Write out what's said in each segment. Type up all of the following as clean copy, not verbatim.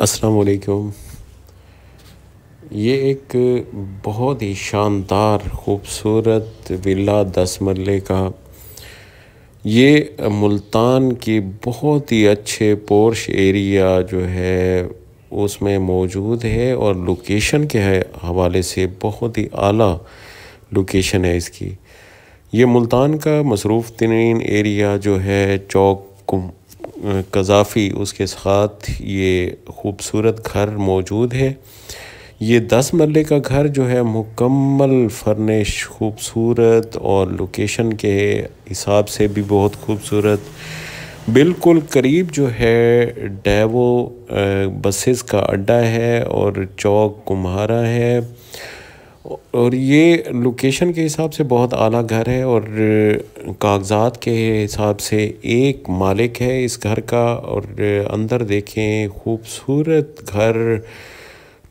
अस्सलाम वालेकुम। ये एक बहुत ही शानदार खूबसूरत विला 10 मरले का ये मुल्तान की बहुत ही अच्छे पोर्श एरिया जो है उसमें मौजूद है और लोकेशन के हवाले से बहुत ही आला लोकेशन है इसकी। ये मुल्तान का मसरूफ़ तरीन एरिया जो है चौक कज़ाफ़ी उसके साथ ये ख़ूबसूरत घर मौजूद है। ये 10 मरले का घर जो है मुकम्मल फर्निश खूबसूरत और लोकेशन के हिसाब से भी बहुत खूबसूरत, बिल्कुल करीब जो है डेवो बसेस का अड्डा है और चौक कुम्हारा है और ये लोकेशन के हिसाब से बहुत आला घर है और कागज़ात के हिसाब से एक मालिक है इस घर का। और अंदर देखें खूबसूरत घर,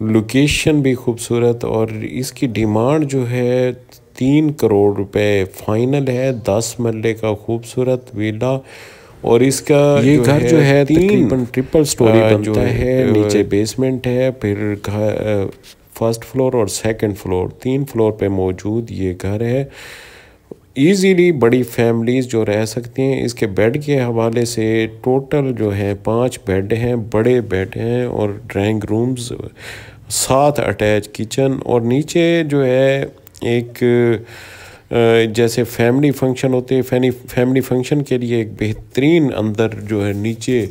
लोकेशन भी खूबसूरत और इसकी डिमांड जो है 3 करोड़ रुपए फाइनल है। 10 मरले का खूबसूरत विला और इसका ये घर जो है तकरीबन ट्रिपल स्टोरी बनता है। नीचे बेसमेंट है, फिर फर्स्ट फ्लोर और सेकंड फ्लोर, 3 फ्लोर पे मौजूद ये घर है। ईज़िली बड़ी फैमिलीज़ जो रह सकती हैं। इसके बेड के हवाले से टोटल जो है 5 बेड हैं, बड़े बेड हैं और ड्राइंग रूम्स, 7 अटैच किचन और नीचे जो है एक जैसे फैमिली फंक्शन होते हैं, फैमिली फंक्शन के लिए एक बेहतरीन अंदर जो है नीचे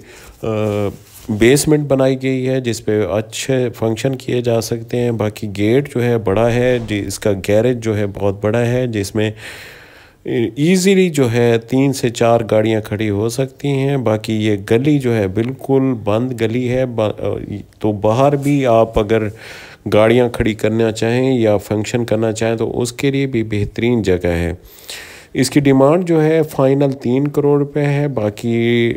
बेसमेंट बनाई गई है जिस पे अच्छे फंक्शन किए जा सकते हैं। बाकी गेट जो है बड़ा है, इसका गैरेज जो है बहुत बड़ा है जिसमें ईज़िली जो है 3 से 4 गाड़ियां खड़ी हो सकती हैं। बाकी ये गली जो है बिल्कुल बंद गली है, तो बाहर भी आप अगर गाड़ियां खड़ी करना चाहें या फंक्शन करना चाहें तो उसके लिए भी बेहतरीन जगह है। इसकी डिमांड जो है फ़ाइनल 3 करोड़ रुपए है। बाकी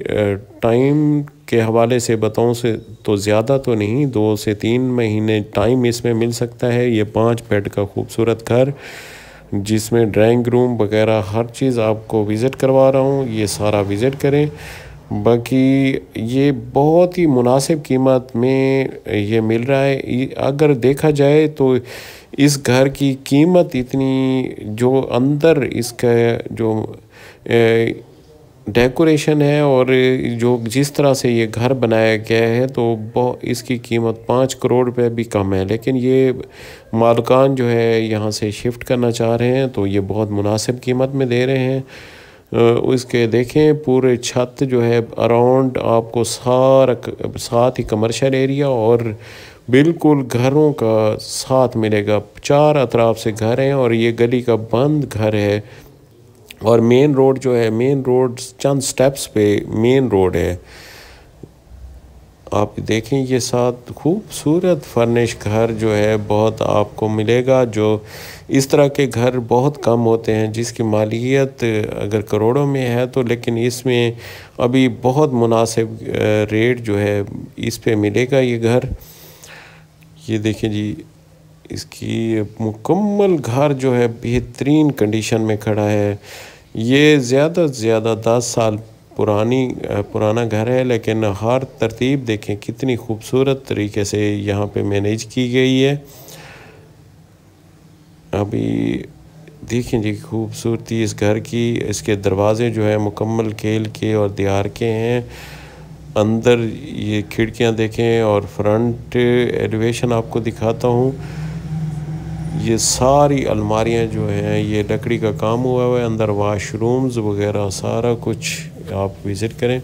टाइम के हवाले से बताऊं से तो ज़्यादा तो नहीं, 2 से 3 महीने टाइम इसमें मिल सकता है। ये 5 बेड का खूबसूरत घर जिसमें ड्राइंग रूम वगैरह हर चीज़ आपको विज़िट करवा रहा हूँ, ये सारा विज़िट करें। बाकी ये बहुत ही मुनासिब कीमत में ये मिल रहा है। अगर देखा जाए तो इस घर की कीमत इतनी, जो अंदर इसका जो डेकोरेशन है और जो जिस तरह से ये घर बनाया गया है तो इसकी कीमत 5 करोड़ रुपए भी कम है। लेकिन ये मालिकान जो है यहाँ से शिफ्ट करना चाह रहे हैं तो ये बहुत मुनासिब कीमत में दे रहे हैं। उसके देखें पूरे छत जो है अराउंड आपको साथ ही कमर्शियल एरिया और बिल्कुल घरों का साथ मिलेगा। 4 अतराफ से घर हैं और ये गली का बंद घर है और मेन रोड जो है, मेन रोड चंद स्टेप्स पे मेन रोड है। आप देखें ये साथ खूबसूरत फर्निश घर जो है बहुत आपको मिलेगा। जो इस तरह के घर बहुत कम होते हैं जिसकी मालियत अगर करोड़ों में है तो, लेकिन इसमें अभी बहुत मुनासिब रेट जो है इस पे मिलेगा ये घर। ये देखें जी, इसकी मुकम्मल घर जो है बेहतरीन कंडीशन में खड़ा है। ये ज़्यादा से ज़्यादा 10 साल पुराना घर है, लेकिन हर तरतीब देखें कितनी खूबसूरत तरीके से यहाँ पे मैनेज की गई है। अभी देखें जी खूबसूरती इस घर की। इसके दरवाज़े जो है मुकम्मल खेल के और दीवार के हैं। अंदर ये खिड़कियाँ देखें और फ्रंट एलिवेशन आपको दिखाता हूँ। ये सारी अलमारियाँ जो हैं ये लकड़ी का काम हुआ है। अंदर वाशरूम्स वगैरह सारा कुछ आप विज़िट करें।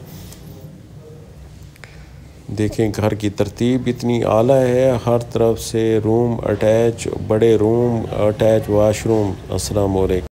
देखें घर की तरतीब इतनी आला है, हर तरफ से रूम अटैच, बड़े रूम अटैच वाशरूम। अस्सलाम वालेकुम।